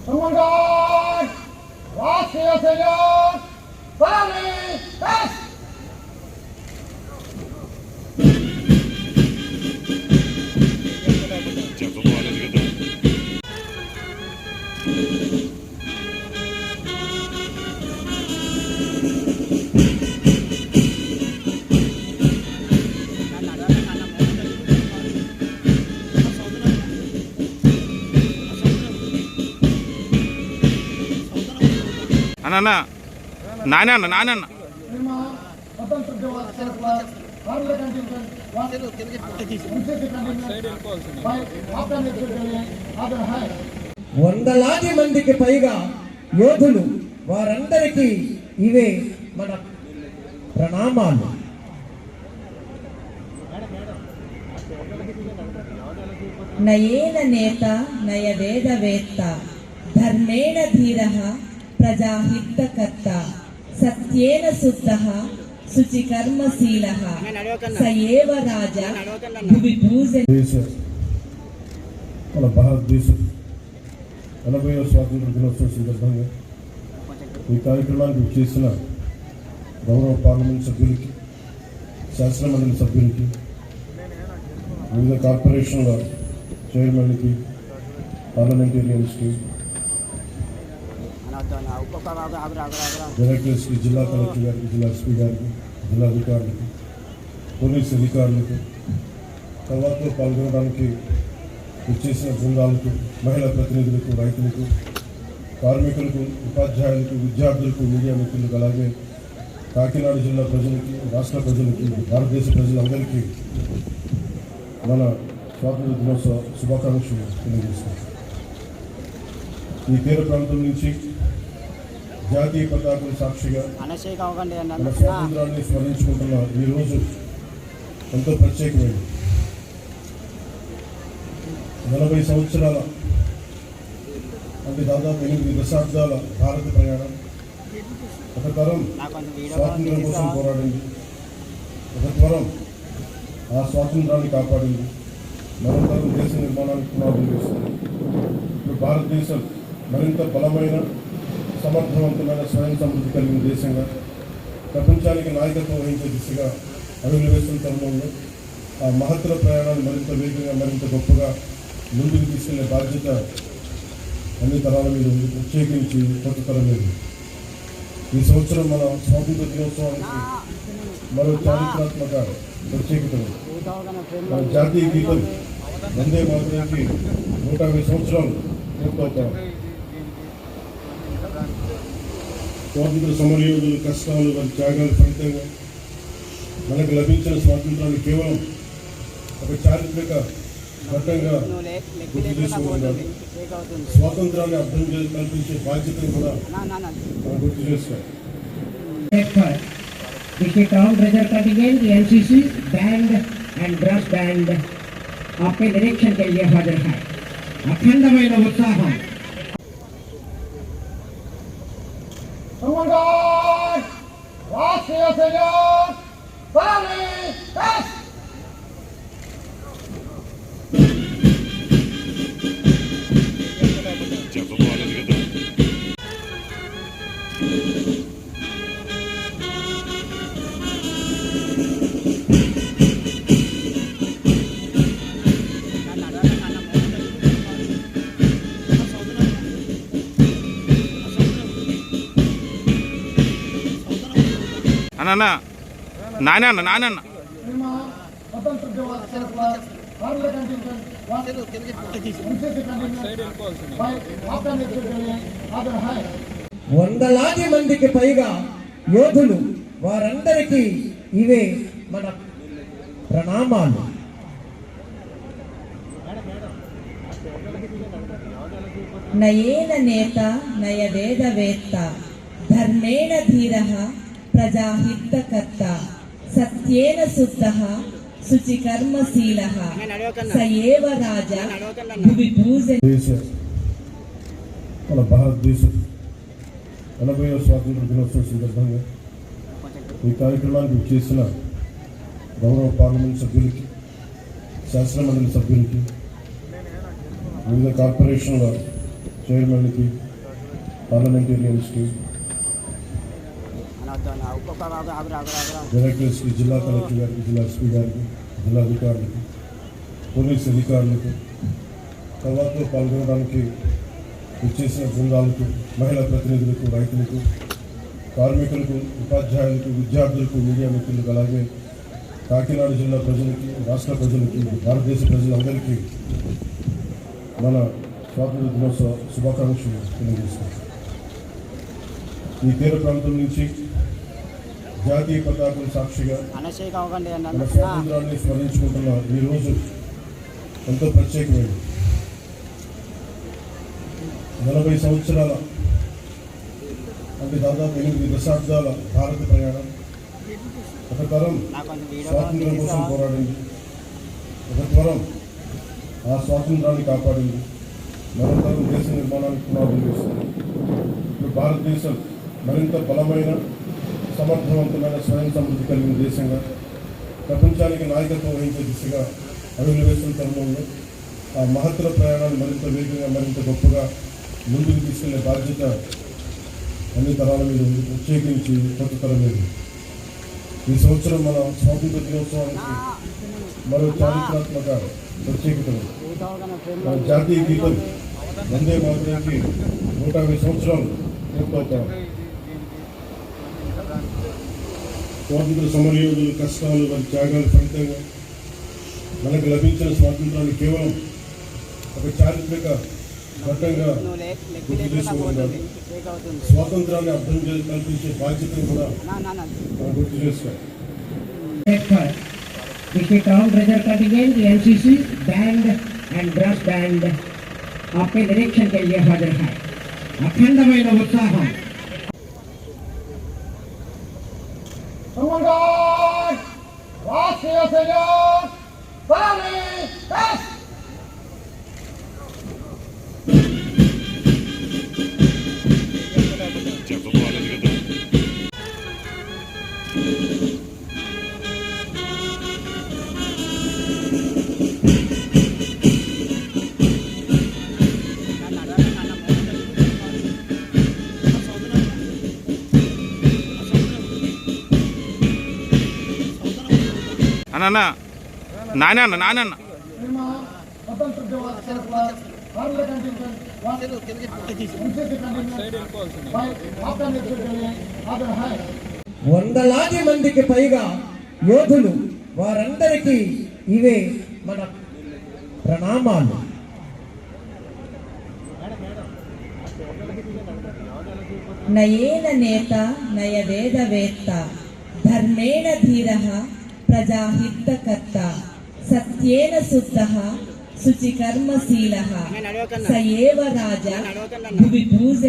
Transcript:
Commandant! Raष्ट्रीय सहयोग सलामी पेश। అన్న నాన్న నాన్న వందలాది మందికి పైగా యోధులు, వారందరికీ ఇవే మన ప్రణామాలు. నయేన నేత నయ వేదవేత్త ధర్మేణ ధీరః ప్రజాహితకర్త సత్యేన శుద్ధః శుచికర్మశీలః సయేవ రాజా భువి పూజ. మన భారతదేశం 80వ స్వాతంత్ర దినోత్సవం సందర్భంగా ఈ కార్యక్రమానికి చేసిన గౌరవ పార్లమెంట్ సభ్యులకి, శాసనమండలి సభ్యులకి, వివిధ కార్పొరేషన్ల చైర్మన్కి, పార్లమెంటేరియన్స్కి, డైరెక్టర్స్కి, జిల్లా కలెక్టర్ గారికి, జిల్లా ఎస్పీ గారికి, జిల్లా అధికారులకి, పోలీసు అధికారులకు, తర్వాత పాల్గొనడానికి వచ్చేసిన బృందాలకు, మహిళా ప్రతినిధులకు, రైతులకు, కార్మికులకు, ఉపాధ్యాయులకు, విద్యార్థులకు, మీడియా మిత్రులకు, అలాగే కాకినాడ జిల్లా ప్రజలకి, రాష్ట్ర ప్రజలకి, భారతదేశ ప్రజలందరికీ మన స్వాతంత్ర దినోత్సవ శుభాకాంక్షలు తెలియజేస్తాం. ఈ తీర ప్రాంతం నుంచి జాతీయ పతాకం సాక్షిగా మన స్వాతంత్రాన్ని స్మరించుకుంటున్న ఈరోజు ఎంతో ప్రత్యేకమైనది. 40 సంవత్సరాల అంటే దాదాపు 8 దశాబ్దాల భారత ప్రయాణం. ఒక తరం స్వాతంత్రం కోసం పోరాడింది, ఒక తరం ఆ స్వాతంత్రాన్ని కాపాడింది, మరో తరం దేశ నిర్మాణానికి పునాదులు వేస్తుంది. ఇప్పుడు భారతదేశం మరింత బలమైన, సమర్థవంతమైన, స్వయం సమృద్ధి కలిగిన దేశంగా ప్రపంచానికి నాయకత్వం వహించే దిశగా అడుగులు వేస్తున్న తరుణంలో ఆ మహత్తర ప్రయాణాన్ని మరింత వేగంగా, మరింత గొప్పగా ముందుకు తీసుకెళ్లే బాధ్యత అన్ని తరాల మీద ఉంది, ప్రత్యేకించి కొత్త తరం మీద. ఈ సంవత్సరం మన స్వాతంత్ర దినోత్సవానికి మరో చారిత్రాత్మక ప్రత్యేకత ఉంది. మన జాతీయ గీతం వందే మాతరంకి 150 సంవత్సరాలు పూర్తవుతాం. స్వాతంత్ర సమరయోధుల కష్టాలు, వారి త్యాగాల ఫలితంగా మనకు లభించిన స్వాతంత్రాన్ని కేవలం ఒక చారిత్రక ఘట్టంగా గుర్తు చేసుకోవాలి. స్వాతంత్రాన్ని అర్థం కల్పించే బాధ్యతను కూడా మనం గుర్తు చేసుకోవాలి. NCC band and brush band आपके निरीक्षण के लिए हाजिर है. अखंडమైన ఉత్సాహం. Commandant! Raष्ट्रीय सहयोग सलामी पेश। అన్న నాన్న నాన్న వందలాది మందికి పైగా యోధులు, వారందరికీ ఇవే మన ప్రణామాలు. నయేన నేత నయ వేదవేత్త ధర్మేణ ధీరః ప్రజాహితకర్త సత్యేన శుద్ధః శుచికర్మశీలః సయేవ రాజా భువి పూజ. మన భారతదేశం 80వ స్వాతంత్ర దినోత్సవం సందర్భంగా ఈ కార్యక్రమానికి చేసిన గౌరవ పార్లమెంట్ సభ్యులకి, శాసనమండలి సభ్యులకి, వివిధ కార్పొరేషన్ల చైర్మన్కి, పార్లమెంటేరియన్స్కి, డైరెక్టర్స్కి, జిల్లా కలెక్టర్ గారికి, జిల్లా ఎస్పీ గారికి, జిల్లా అధికారులకి, పోలీస్ అధికారులకు, తర్వాత పాల్గొనడానికి వచ్చేసిన బృందాలకు, మహిళా ప్రతినిధులకు, రైతులకు, కార్మికులకు, ఉపాధ్యాయులకు, విద్యార్థులకు, మీడియా మిత్రులకు, అలాగే కాకినాడ జిల్లా ప్రజలకి, రాష్ట్ర ప్రజలకి, భారతదేశ ప్రజలందరికీ మన స్వాతంత్ర దినోత్సవ శుభాకాంక్షలు తెలియజేస్తాం. ఈ తీర ప్రాంతం నుంచి జాతీయ పతాకం సాక్షిగా మన స్వాతంత్రాన్ని స్మరించుకుంటున్న ఈ రోజు ఎంతో ప్రత్యేకమైనది. 40 సంవత్సరాల అంటే దాదాపు 8 దశాబ్దాల భారత ప్రయాణం. ఒక తరం స్వాతంత్రం కోసం పోరాడింది, ఒక తరం ఆ స్వాతంత్రాన్ని కాపాడింది, మరో తరం దేశ నిర్మాణానికి పునాదులు వేస్తుంది. ఇప్పుడు భారతదేశం మరింత బలమైన, సమర్థవంతమైన, స్వయం సమృద్ధి కలిగిన దేశంగా ప్రపంచానికి నాయకత్వం వహించే దిశగా అడుగులు వేస్తున్న తరుణంలో ఆ మహత్తర ప్రయాణాన్ని మరింత వేగంగా, మరింత గొప్పగా ముందుకు తీసుకెళ్లే బాధ్యత అన్ని తరాల మీద ఉంది, ప్రత్యేకించి కొత్త తరం మీద. ఈ సంవత్సరం మన స్వాతంత్ర దినోత్సవానికి మరో చారిత్రాత్మక ప్రత్యేకత ఉంది. మన జాతీయ గీతం వందే మాతరంకి 150 సంవత్సరాలు పూర్తవుతాం. స్వాతంత్ర సమరయోధుల కష్టాలు, వారి త్యాగాల ఫలితంగా మనకు లభించిన స్వాతంత్రాన్ని కేవలం ఒక చారిత్రక ఘట్టంగా గుర్తు చేసుకోవాలి. స్వాతంత్రాన్ని అర్థం కల్పించే బాధ్యతను కూడా మనం గుర్తు చేసుకోవాలి. Cricket Town Treasure Contingent, NCC band and brush band आपके निरीक्षण के लिए हाजिर है. अखंडమైన ఉత్సాహం. सम्मान राष्ट्रीय सेना सलामी कस అన్న నాన్న నాన్న निर्मा स्वतंत्र दिवस भारत कंटिजेंट एनसीसी कंटिजेंट भाई आपका नेतृत्व के लिए आदर है. వందలాది మందికి పైగా యోధులు, వారందరికీ ఇవే మన ప్రణామాలు. నయేన నేత నయవేదవేత్త ధర్మేణ ధీరః ప్రజాహితకర్త సత్యేన శుద్ధః శుచికర్మశీలః స ఏవ రాజా భువి భూజ